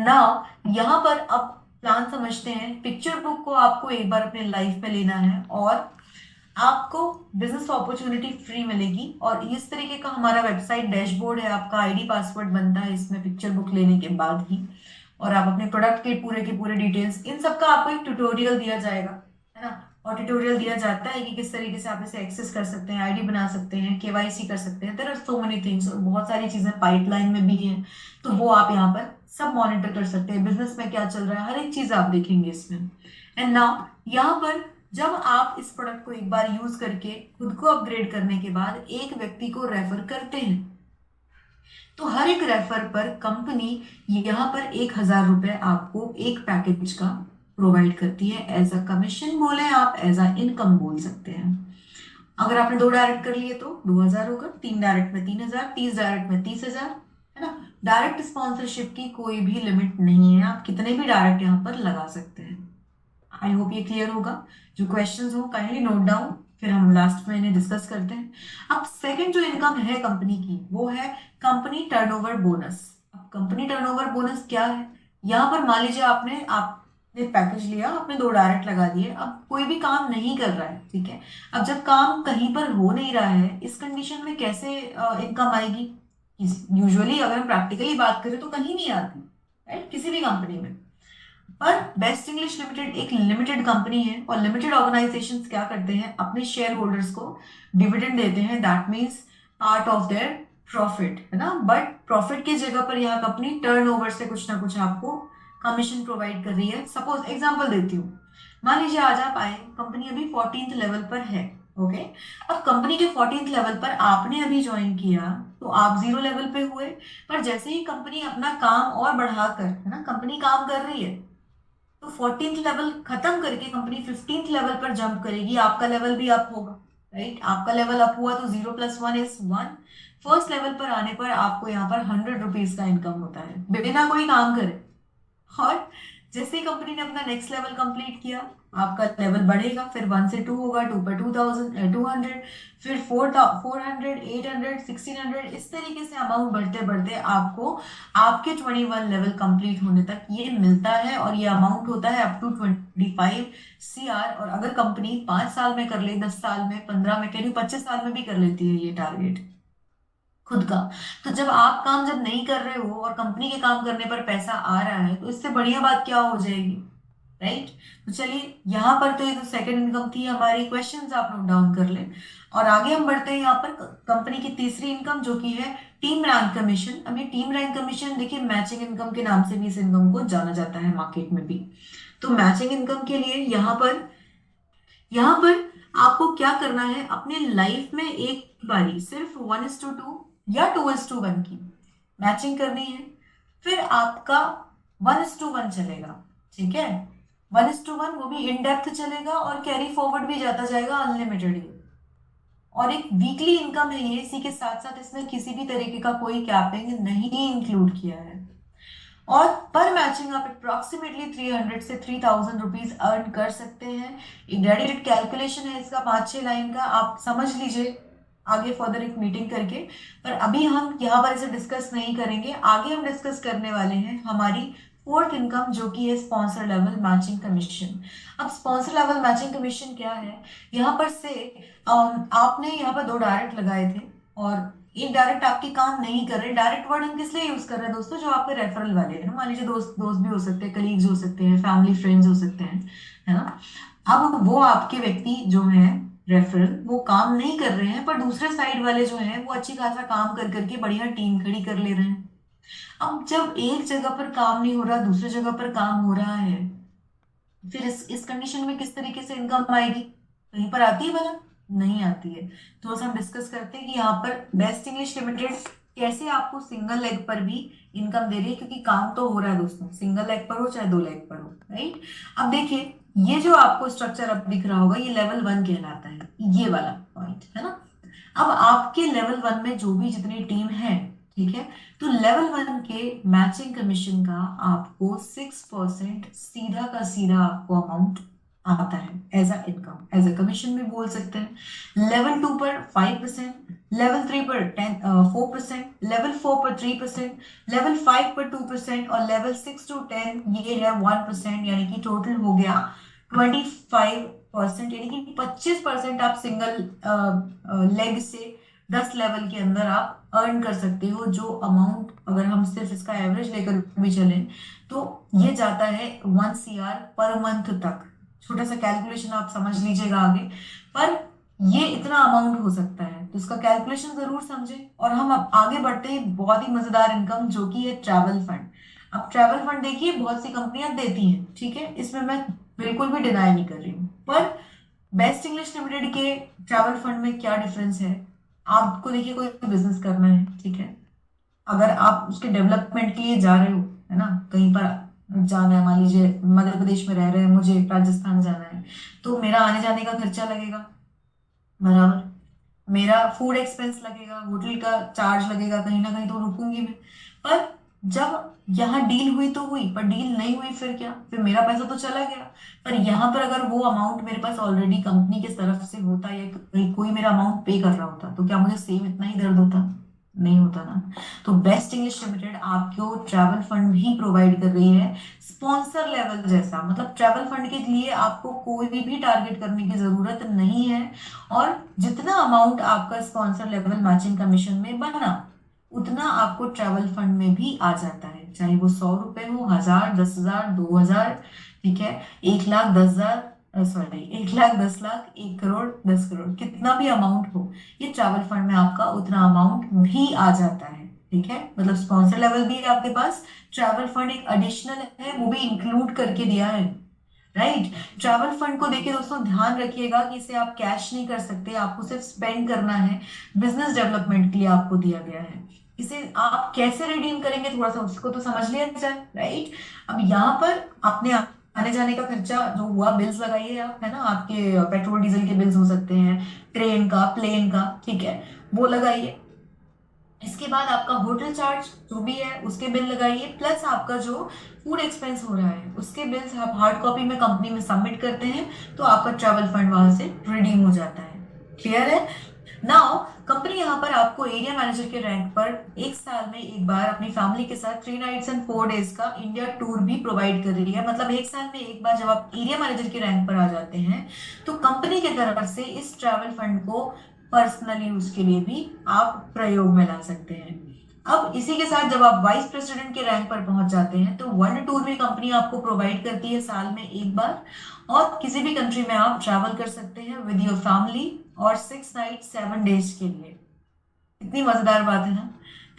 Now यहाँ पर अब प्लान समझते हैं। पिक्चर बुक को आपको एक बार अपने लाइफ में लेना है और आपको बिजनेस अपॉर्चुनिटी फ्री मिलेगी। और इस तरीके का हमारा वेबसाइट डैशबोर्ड है, आपका आईडी पासवर्ड बनता है इसमें पिक्चर बुक लेने के बाद ही। और आप अपने प्रोडक्ट के पूरे डिटेल्स इन सब का आपको एक ट्यूटोरियल दिया जाएगा, है ना। और ट्यूटोरियल दिया जाता है कि किस तरीके से आप इसे एक्सेस कर सकते हैं, आईडी बना सकते हैं, केवाईसी कर सकते हैं। There are so many things, और बहुत सारी चीजें पाइपलाइन में भी हैं। तो वो आप यहाँ पर सब मॉनिटर कर सकते हैं, बिजनेस में क्या चल रहा है, हर एक चीज आप देखेंगे इसमें। एंड नाउ यहाँ पर जब आप इस प्रोडक्ट को एक बार यूज करके खुद को अपग्रेड करने के बाद एक व्यक्ति को रेफर करते हैं, तो हर एक रेफर पर कंपनी यहाँ पर 1,000 रुपए आपको एक पैकेज का प्रोवाइड करती है। एज अ कमीशन बोले आप, एज अ इनकम बोल सकते हैं। अगर आपने 2 डायरेक्ट कर लिए तो 2,000 होगा, 3 डायरेक्ट में 3,000, 30 डायरेक्ट में 30,000, है ना। डायरेक्ट स्पॉन्सरशिप की कोई भी लिमिट नहीं है, आप कितने भी डायरेक्ट यहाँ पर लगा सकते हैं। आई होप ये क्लियर होगा। जो क्वेश्चंस हो काइंडली नोट डाउन, फिर हम लास्ट में इन्हें डिस्कस करते हैं। अब सेकंड जो इनकम है कंपनी की वो है कंपनी टर्नओवर बोनस। अब कंपनी टर्नओवर बोनस क्या है? यहाँ पर मान लीजिए आपने पैकेज लिया, आपने 2 डायरेक्ट लगा दिए, अब कोई भी काम नहीं कर रहा है, ठीक है। अब जब काम कहीं पर हो नहीं रहा है, इस कंडीशन में कैसे इनकम आएगी? यूजुअली अगर हम प्रैक्टिकली बात करें तो कहीं नहीं आती, राइट, किसी भी कंपनी में। पर बेस्ट इंग्लिश लिमिटेड एक लिमिटेड कंपनी है, और लिमिटेड ऑर्गेनाइजेशंस क्या करते हैं, अपने शेयर होल्डर्स को डिविडेंड देते हैं। That means part of their profit, है ना। बट प्रॉफिट की जगह पर यहाँ कंपनी टर्नओवर से कुछ ना कुछ आपको कमीशन प्रोवाइड कर रही है। सपोज एग्जांपल देती हूँ, मान लीजिए आज आप आए, कंपनी अभी 14th लेवल पर है, ओके। अब कंपनी के 14th लेवल पर आपने अभी ज्वाइन किया, तो आप 0 लेवल पे हुए। पर जैसे ही कंपनी अपना काम और बढ़ाकर, है ना, कंपनी काम कर रही है, तो 14th लेवल खत्म करके कंपनी 15th लेवल पर जंप करेगी, आपका लेवल भी अप होगा, राइट। आपका लेवल अप हुआ तो 0 + 1 = 1। फर्स्ट लेवल पर आने पर आपको यहाँ पर 100 रुपीज का इनकम होता है बिना कोई काम करे। और जैसे ही कंपनी ने अपना नेक्स्ट लेवल कंप्लीट किया, आपका लेवल बढ़ेगा, फिर 1 से 2 होगा, 2 पर 2,000 200, फिर 400 800 1600, इस तरीके से अमाउंट बढ़ते बढ़ते आपको आपके 21 लेवल कंप्लीट होने तक ये मिलता है। और ये अमाउंट होता है अप टू 25 CR। और अगर कंपनी 5 साल में कर ले, 10 साल में, 15 में, कह रही 25 साल में भी कर लेती है ये टारगेट खुद का। तो जब आप काम जब नहीं कर रहे हो और कंपनी के काम करने पर पैसा आ रहा है, तो इससे बढ़िया बात क्या हो जाएगी, राइट। तो चलिए, यहाँ पर तो ये तो सेकंड इनकम थी हमारी। क्वेश्चंस आप नोट डाउन कर लें और आगे हम बढ़ते हैं यहाँ पर कंपनी की तीसरी इनकम, जो कि है टीम रैंक कमीशन। अब ये टीम रैंक कमीशन देखिए, मैचिंग इनकम के नाम से भी इस इनकम को जाना जाता है मार्केट में भी। तो मैचिंग इनकम के लिए यहाँ पर आपको क्या करना है, अपने लाइफ में एक बारी सिर्फ 1:2 या 2:1 की मैचिंग करनी है। फिर आपका 1:1 चलेगा, ठीक है। 1:1 वो भी इन डेप्थ चलेगा और कैरी फॉरवर्ड भी जाता जाएगा अनलिमिटेड। और एक वीकली इनकम है ये, इसी के साथ साथ इसमें किसी भी तरीके का कोई कैपिंग नहीं इंक्लूड किया है। और पर मैचिंग आप अप्रोक्सीमेटली 300 से 3,000 रुपीज अर्न कर सकते हैं। एक डेडिकेटेड कैलकुलेशन है इसका, 5-6 लाइन का, आप समझ लीजिए आगे फर्दर एक मीटिंग करके। पर अभी हम यहाँ पर इसे डिस्कस नहीं करेंगे, आगे हम डिस्कस करने वाले हैं हमारी फोर्थ इनकम, जो कि है स्पॉन्सर लेवल मैचिंग कमीशन। अब स्पॉन्सर लेवल मैचिंग कमीशन क्या है? यहाँ पर से आपने यहाँ पर 2 डायरेक्ट लगाए थे और एक डायरेक्ट आपके काम नहीं कर रहे। डायरेक्ट वर्ड हम किस लिए यूज कर रहे हैं दोस्तों? जो आपके रेफरल वाले हैं ना, मान लीजिए दोस्त दोस्त भी हो सकते हैं, कलीग्स हो सकते हैं, फैमिली फ्रेंड्स हो सकते हैं, है ना। अब वो आपके व्यक्ति जो है रेफरल, वो काम नहीं कर रहे हैं, पर दूसरे साइड वाले जो हैं वो अच्छी खासा काम कर करके बढ़िया टीम खड़ी कर ले रहे हैं। अब जब एक जगह पर काम नहीं हो रहा, दूसरी जगह पर काम हो रहा है, फिर इस कंडीशन में किस तरीके से इनकम आएगी? कहीं पर आती है भला? नहीं आती है। तो हम डिस्कस करते हैं कि यहाँ पर बेस्ट इंग्लिश लिमिटेड कैसे आपको सिंगल लेग पर भी इनकम दे रही है, क्योंकि काम तो हो रहा है दोस्तों, सिंगल लेग पर हो चाहे 2 लेग पर हो, राइट। अब देखिए, ये जो आपको स्ट्रक्चर अब दिख रहा होगा, ये लेवल 1 कहलाता है, ये वाला पॉइंट, है ना। अब आपके लेवल 1 में जो भी जितनी टीम है, ठीक है, तो लेवल 1 के मैचिंग कमीशन का आपको 6% सीधा का सीधा आपको अमाउंट आता है as a income, as a commission भी बोल सकते हैं। लेवल 2 पर 5%, लेवल 3 पर 4%, लेवल 4 पर 3%, लेवल 5 पर 2% और लेवल 6 to 10 ये है 1%, यानी कि टोटल हो गया 25%, यानी कि 25% आप सिंगल लेग से 10 लेवल के अंदर आप अर्न कर सकते हो। जो अमाउंट अगर हम सिर्फ इसका एवरेज लेकर भी चलें तो ये जाता है 1 CR पर मंथ तक। छोटा सा कैलकुलेशन आप समझ लीजिएगा आगे, पर ये इतना अमाउंट हो सकता है, तो इसका कैलकुलेशन जरूर समझें। और हम अब आगे बढ़ते हैं बहुत ही मजेदार इनकम, जो कि है ट्रैवल फंड। अब ट्रैवल फंड देखिए बहुत सी कंपनियां देती हैं, ठीक है, इसमें मैं बिल्कुल भी डिनाई नहीं कर रही हूँ, पर बेस्ट इंग्लिश लिमिटेड के ट्रैवल फंड में क्या डिफरेंस है। आपको देखिए कोई बिजनेस करना है, ठीक है, अगर आप उसके डेवलपमेंट के लिए जा रहे हो, है ना, कहीं पर जाना है, मान लीजिए मध्य प्रदेश में रह रहे हैं, मुझे राजस्थान जाना है, तो मेरा आने जाने का खर्चा लगेगा, बराबर, मेरा फूड एक्सपेंस लगेगा, होटल का चार्ज लगेगा, कहीं ना कहीं तो रुकूंगी मैं। पर जब यहाँ डील हुई तो हुई, पर डील नहीं हुई फिर क्या, फिर मेरा पैसा तो चला गया। पर यहाँ पर अगर वो अमाउंट मेरे पास ऑलरेडी कंपनी की तरफ से होता या कोई मेरा अमाउंट पे कर रहा होता, तो क्या मुझे सेम इतना ही दर्द होता? नहीं होता ना। तो बेस्ट इंग्लिश लिमिटेड आपको ट्रैवल फंड भी प्रोवाइड कर रही है, स्पॉन्सर लेवल जैसा। मतलब ट्रैवल फंड के लिए आपको कोई भी टारगेट करने की जरूरत नहीं है, और जितना अमाउंट आपका स्पॉन्सर लेवल मैचिंग कमीशन में बना, उतना आपको ट्रैवल फंड में भी आ जाता है, चाहे वो 100 रुपए हो, 1000, 10,000, 2000, ठीक है, 1,10,000, सॉरी 1,10,00,000, 1 करोड़, 10 करोड़, कितना भी अमाउंट हो, ये ट्रैवल फंड में आपका उतना अमाउंट भी आ जाता है, ठीक है। मतलब स्पॉन्सर लेवल भी है आपके पास, ट्रैवल फंड एक एडिशनल है, वो भी इंक्लूड करके दिया है, राइट। ट्रैवल फंड को देखिए दोस्तों, ध्यान रखिएगा कि इसे आप कैश नहीं कर सकते, आपको सिर्फ स्पेंड करना है, बिजनेस डेवलपमेंट के लिए आपको दिया गया है। इसे आप कैसे रिडीम करेंगे थोड़ा सा उसको तो समझ लिया जाए, राइट। अब यहाँ पर अपने आने जाने का खर्चा जो हुआ, बिल्स लगाइए आप, है ना, आपके पेट्रोल डीजल के बिल्स हो सकते हैं, ट्रेन का, प्लेन का, ठीक है, वो लगाइए। इसके बाद आपका होटल चार्ज जो भी है उसके बिल लगाइए, प्लस आपका जो फूड एक्सपेंस हो रहा है उसके बिल्स आप हार्ड कॉपी में कंपनी में सबमिट करते हैं, तो आपका ट्रैवल फंड वहां से रिडीम हो जाता है। क्लियर है? नाउ कंपनी यहाँ पर आपको एरिया मैनेजर के रैंक पर 1 साल में एक बार अपनी फैमिली के साथ 3 नाइट्स एंड 4 डेज का इंडिया टूर भी प्रोवाइड कर रही है। मतलब 1 साल में एक बार जब आप एरिया मैनेजर के रैंक पर आ जाते हैं, तो कंपनी की तरफ से इस ट्रैवल फंड को पर्सनल यूज के लिए भी आप प्रयोग में ला सकते हैं। अब इसी के साथ जब आप वाइस प्रेसिडेंट के रैंक पर पहुंच जाते हैं, तो वर्ल्ड टूर भी कंपनी आपको प्रोवाइड करती है साल में एक बार, और किसी भी कंट्री में आप ट्रैवल कर सकते हैं विद योर फैमिली, और 6 नाइट 7 डेज के लिए। इतनी मजेदार बात है ना।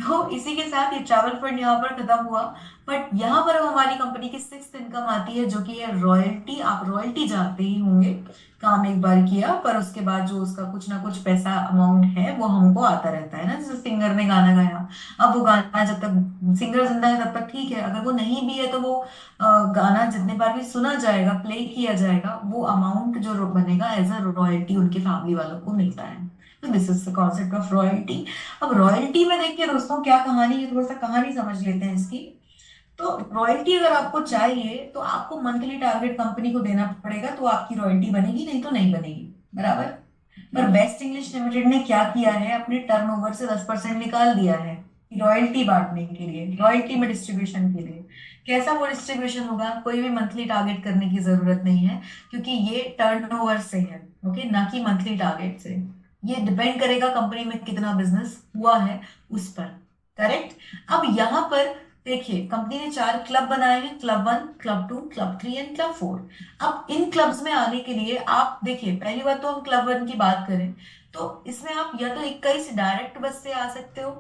तो इसी के साथ ये ट्रैवल फंड यहाँ पर खत्म हुआ। बट यहाँ पर अब हमारी कंपनी की 6th इनकम आती है, जो कि है रॉयल्टी। आप रॉयल्टी जानते ही होंगे, काम एक बार किया पर उसके बाद जो उसका कुछ ना कुछ पैसा अमाउंट है वो हमको आता रहता है ना। जैसे सिंगर ने गाना गाया, अब वो गाना जब तक सिंगर जिंदा है तब तक ठीक है, अगर वो नहीं भी है तो वो गाना जितने बार भी सुना जाएगा, प्ले किया जाएगा, वो अमाउंट जो बनेगा एज अ रॉयल्टी उनके फैमिली वालों को मिलता है। तो this is the concept of royalty. अब रॉयल्टी में देखिए दोस्तों क्या कहानी है, थोड़ा सा कहानी समझ लेते हैं इसकी। तो रॉयल्टी अगर आपको चाहिए तो आपको मंथली टारगेट कंपनी को देना पड़ेगा, तो आपकी रॉयल्टी बनेगी, नहीं तो नहीं बनेगी, बराबर। पर बेस्ट इंग्लिश लिमिटेड ने क्या किया है, अपने टर्नओवर से 10% निकाल दिया है रॉयल्टी बांटने के लिए, रॉयल्टी में डिस्ट्रीब्यूशन के लिए। कैसा वो डिस्ट्रीब्यूशन होगा, कोई भी मंथली टारगेट करने की जरूरत नहीं है, क्योंकि ये टर्नओवर से है, ओके, ना कि मंथली टारगेट से। ये डिपेंड करेगा कंपनी में कितना बिजनेस हुआ है उस पर, करेक्ट। अब यहाँ पर देखिए कंपनी ने 4 क्लब बनाए हैं, club 1, club 2, club 3 and club 4। अब इन क्लब्स में आने के लिए आप देखिए, पहली बात तो हम क्लब 1 की बात करें तो इसमें आप या तो 21 डायरेक्ट बस से आ सकते हो,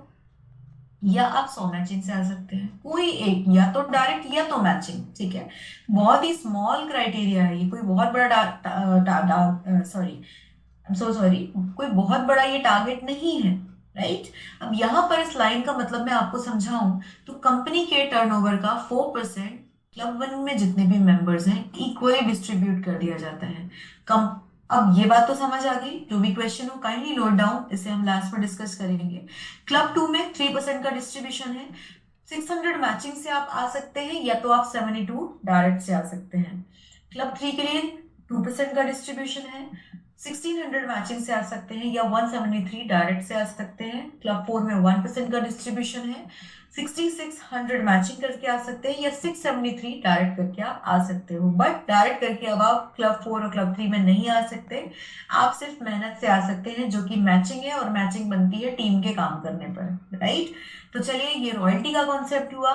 या आप 100 मैचिंग से आ सकते हैं, कोई एक, या तो डायरेक्ट या तो मैचिंग, ठीक है। बहुत ही स्मॉल क्राइटेरिया है ये, कोई बहुत बड़ा सॉरी, सो सॉरी, कोई बहुत बड़ा ये टारगेट नहीं है, राइट। अब यहाँ पर इस लाइन का मतलब मैं आपको समझाऊं तो कंपनी के टर्नओवर का 4% क्लब 1 में जितने भी मेंबर्स हैं इक्वली डिस्ट्रीब्यूट कर दिया जाता है। कम अब ये बात तो समझ आ गई, जो भी क्वेश्चन हो काइंडली नोट डाउन, इसे हम लास्ट में डिस्कस करेंगे। क्लब 2 में 3% का डिस्ट्रीब्यूशन है, 600 मैचिंग से आप आ सकते हैं, या तो आप 72 डायरेक्ट से आ सकते हैं। क्लब 3 के लिए 2% का डिस्ट्रीब्यूशन है, 1600 मैचिंग से आ सकते हैं या 173 डायरेक्ट से आ सकते हैं। क्लब 4 में 1% का डिस्ट्रीब्यूशन है, 6600 मैचिंग करके आ सकते हैं या 673 डायरेक्ट करके आप आ सकते हो। बट डायरेक्ट करके अब आप क्लब 4 और क्लब 3 में नहीं आ सकते, आप सिर्फ मेहनत से आ सकते हैं, जो कि मैचिंग है, और मैचिंग बनती है टीम के काम करने पर, राइट। तो चलिए, ये रॉयल्टी का कॉन्सेप्ट हुआ।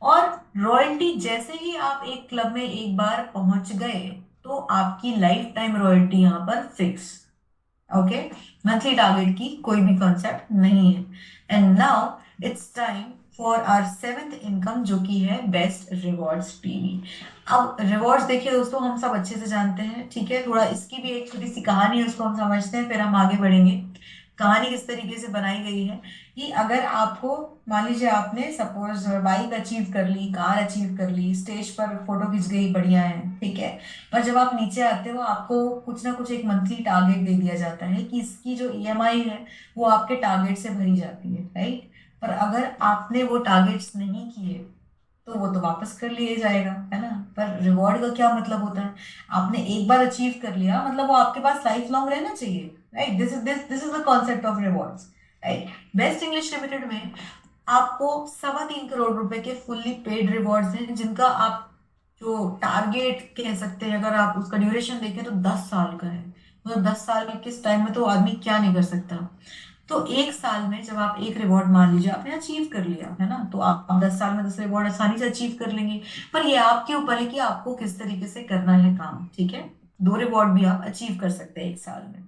और रॉयल्टी, जैसे ही आप एक क्लब में एक बार पहुंच गए तो आपकी लाइफ टाइम रॉयल्टी यहाँ पर फिक्स। ओके, मंथली टारगेट की कोई भी कॉन्सेप्ट नहीं है। And now it's time for our seventh income, जो कि है बेस्ट रिवॉर्ड्स पीवी। अब रिवॉर्ड्स देखिए दोस्तों, हम सब अच्छे से जानते हैं, ठीक है। थोड़ा इसकी भी एक छोटी सी कहानी है, उसको हम समझते हैं, फिर हम आगे बढ़ेंगे। कहानी किस तरीके से बनाई गई है कि अगर आपको, मान लीजिए आपने सपोज बाइक अचीव कर ली, कार अचीव कर ली, स्टेज पर फोटो खिंच गई, बढ़िया है, ठीक है। पर जब आप नीचे आते हो, आपको कुछ ना कुछ एक मंथली टारगेट दे दिया जाता है कि इसकी जो ईएमआई है वो आपके टारगेट से भरी जाती है, राइट। पर अगर आपने वो टारगेट्स नहीं किए तो वो तो वापस कर लिए जाएगा, है ना। पर रिवॉर्ड का क्या मतलब होता है, आपने एक बार अचीव कर लिया मतलब वो आपके पास लाइफ लॉन्ग रहना चाहिए, right. This is the concept of rewards, right. Best English limited में आपको 3.25 करोड़ रुपए के फुल्ली पेड रिवॉर्ड्स हैं, जिनका आप जो टारगेट कह सकते हैं, अगर आप उसका ड्यूरेशन देखें तो 10 साल का है। मतलब 10 साल के किस टाइम में तो आदमी क्या नहीं कर सकता। तो एक साल में जब आप एक रिवॉर्ड, मान लीजिए आपने अचीव कर लिया, है ना, तो आप 10 साल में 10 रिवॉर्ड आसानी से अचीव कर लेंगे। पर ये आपके ऊपर है कि आपको किस तरीके से करना है काम, ठीक है। 2 रिवॉर्ड भी आप अचीव कर सकते हैं एक साल में।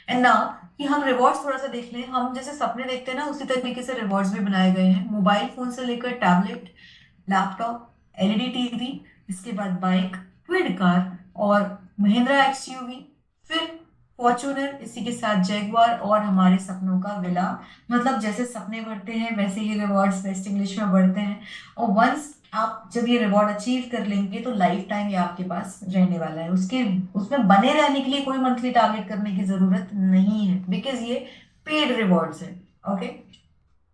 एंड नाउ कि हम रिवॉर्ड्स थोड़ा सा देख लें, हम जैसे सपने देखते हैं ना, उसी तरीके से रिवॉर्ड्स भी बनाए गए हैं। मोबाइल फोन से लेकर टैबलेट, लैपटॉप, एलईडी टीवी, इसके बाद बाइक, क्विड कार और महिंद्रा एक्सयूवी, फिर फॉर्च्यूनर, इसी के साथ जैगवार और हमारे सपनों का विला। मतलब जैसे सपने बढ़ते हैं वैसे ही रिवॉर्ड्स बेस्ट इंग्लिश में बढ़ते हैं। और वंस आप जब ये रिवॉर्ड अचीव कर लेंगे तो लाइफ टाइम ये आपके पास रहने वाला है। उसके उसमें बने रहने के लिए कोई मंथली टारगेट करने की जरूरत नहीं है, बिकॉज ये पेड रिवॉर्ड्स है। ओके,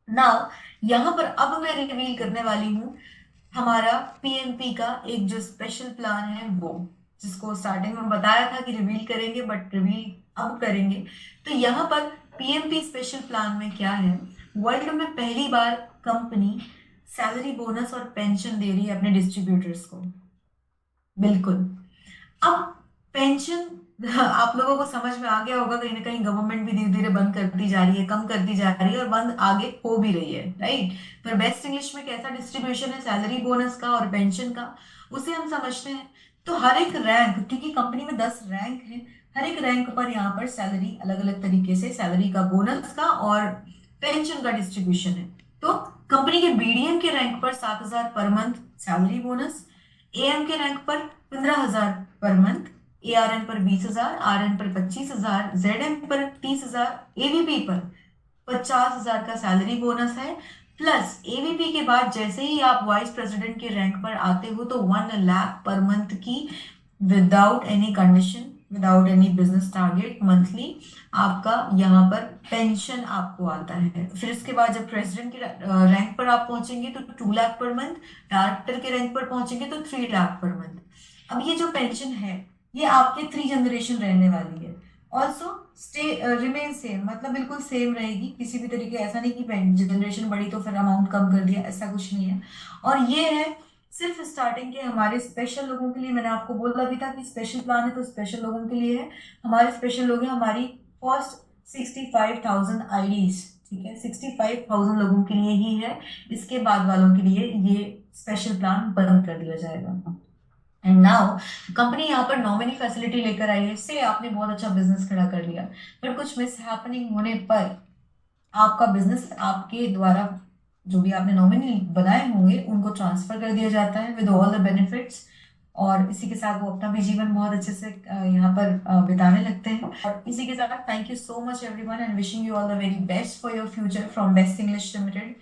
नाउ यहाँ पर अब मैं रिवील करने वाली हूँ हमारा पीएमपी का एक जो स्पेशल प्लान है, वो जिसको स्टार्टिंग में बताया था कि रिवील करेंगे, बट रिवील अब करेंगे। तो यहाँ पर पीएमपी स्पेशल प्लान में क्या है, वर्ल्ड में पहली बार कंपनी सैलरी बोनस और पेंशन दे रही है अपने डिस्ट्रीब्यूटर्स को। बिल्कुल। अब पेंशन आप लोगों को समझ में आ गया होगा, कहीं ना कहीं गवर्नमेंट भी धीरे धीरे बंद करती जा रही है, कम करती जा रही है, और बंद आगे हो भी रही है, राइट। पर बेस्ट इंग्लिश में कैसा डिस्ट्रीब्यूशन है सैलरी बोनस का और पेंशन का, उसे हम समझते हैं। तो हर एक रैंक, क्योंकि कंपनी में 10 रैंक है, हर एक रैंक पर यहाँ पर सैलरी अलग अलग तरीके से, सैलरी का, बोनस का और पेंशन का डिस्ट्रीब्यूशन है। तो कंपनी के बीडीएम के रैंक पर 7,000 per month salary bonus, am के रैंक पर 15,000 पर मंथ, एआरएन पर 20,000, आरएन पर 25,000, जेडएम पर 30,000, एवीपी पर 50,000 का सैलरी बोनस है। प्लस एवीपी के बाद जैसे ही आप वाइस प्रेसिडेंट के रैंक पर आते हो तो 1 लाख पर मंथ की, without any condition, without any business target, monthly आपका यहाँ पर पेंशन आपको आता है। फिर इसके बाद जब प्रेसिडेंट के रैंक पर आप पहुंचेंगे तो 2 लाख पर मंथ, डायरेक्टर के रैंक पर पहुंचेंगे तो 3 लाख पर मंथ। अब ये जो पेंशन है ये आपके 3 जनरेशन रहने वाली है। ऑल्सो स्टे रिमेन सेम, मतलब बिल्कुल सेम रहेगी, किसी भी तरीके, ऐसा नहीं कि जनरेशन बढ़ी तो फिर अमाउंट कम कर दिया, ऐसा कुछ नहीं है। और ये है सिर्फ स्टार्टिंग के हमारे स्पेशल लोगों के लिए। मैंने आपको बोला भी था कि स्पेशल प्लान है तो स्पेशल लोगों के लिए है। हमारे स्पेशल लोग हैं हमारी फर्स्ट 65,000 आईडीज, ठीक है, 65,000 लोगों के लिए ही है। इसके बाद वालों के लिए ये स्पेशल प्लान बंद कर दिया जाएगा। एंड नाउ कंपनी यहाँ पर नॉमिनी फैसिलिटी लेकर आई है। इससे आपने बहुत अच्छा बिजनेस खड़ा कर लिया, बट कुछ मिस हैपनिंग होने पर आपका बिजनेस, आपके द्वारा जो भी आपने नॉमिनी बनाए होंगे उनको ट्रांसफर कर दिया जाता है विद ऑल द बेनिफिट्स। और इसी के साथ वो अपना भी जीवन बहुत अच्छे से यहाँ पर बिताने लगते हैं। और इसी के साथ thank you so much everyone and wishing you all the very best for your future from best English limited.